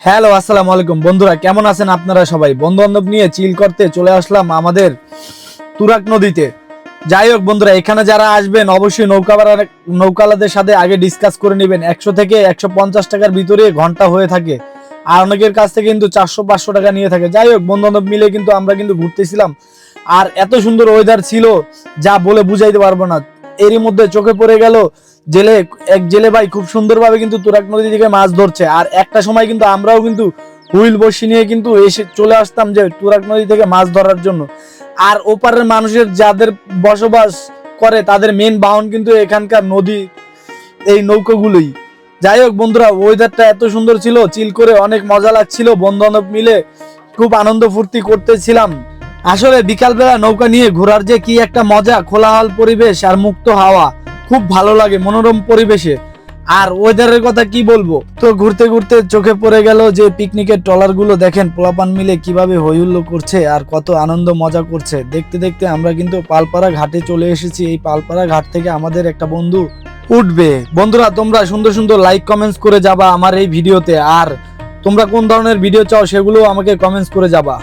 Hello, আসসালামু আলাইকুম বন্ধুরা, কেমন আছেন আপনারা সবাই? বন্ধু বান্ধব নিয়ে চিল করতে চলে আসলাম আমাদের তুরাগ নদীতে। যাই হোক বন্ধুরা, এখানে যারা আসবেন অবশ্যই নৌকালাদের সাথে আগে ডিসকাস করে নেবেন। 100 থেকে 150 টাকার ভিতরে ঘন্টা হয়ে থাকে, আর অনেকের কাছ থেকে কিন্তু 400-500 টাকা নিয়ে থাকে। যাই হোক, বন্ধু বান্ধব মিলে কিন্তু আমরা কিন্তু ঘুরতেছিলাম, আর এত সুন্দর ওয়েদার ছিল যা বলে বুঝাইতে পারবো না। এরই মধ্যে চোখে পড়ে গেল এক জেলে ভাই খুব সুন্দরভাবে কিন্তু তুরাগ নদী থেকে মাছ ধরছে। আর একটা সময় কিন্তু আমরাও কিন্তু হুইল বসি নিয়ে কিন্তু এসে চলে আসতাম যে তুরাগ নদী থেকে মাছ ধরার জন্য। আর ওপারের মানুষের যাদের বসবাস করে তাদের মেন বাহন কিন্তু এখানকার নদী, এই নৌকোগুলোই। যাই হোক বন্ধুরা, ওয়েদারটা এত সুন্দর ছিল, চিল করে অনেক মজা লাগছিল, বন্ধু বান্ধব মিলে খুব আনন্দ ফুর্তি করতেছিলাম। আসলে বিকালবেলা নৌকা নিয়ে ঘোরার যে কি একটা মজা, খোলাহল পরিবেশ আর মুক্ত হাওয়া, খুব ভালো লাগে মনোরম পরিবেশে। আর ওয়েদারের কথা কি বলবো, তো ঘুরতে ঘুরতে চোখে পড়ে গেল যে পিকনিকের ট্রলার গুলো দেখেন পোলাপান মিলে কিভাবে হইহুল্লো করছে আর কত আনন্দ মজা করছে। দেখতে দেখতে আমরা কিন্তু পালপাড়া ঘাটে চলে এসেছি। এই পালপাড়া ঘাট থেকে আমাদের একটা বন্ধু উঠবে। বন্ধুরা, তোমরা সুন্দর সুন্দর লাইক কমেন্টস করে যাবা আমার এই ভিডিওতে, আর তোমরা কোন ধরনের ভিডিও চাও সেগুলো আমাকে কমেন্টস করে যাবা।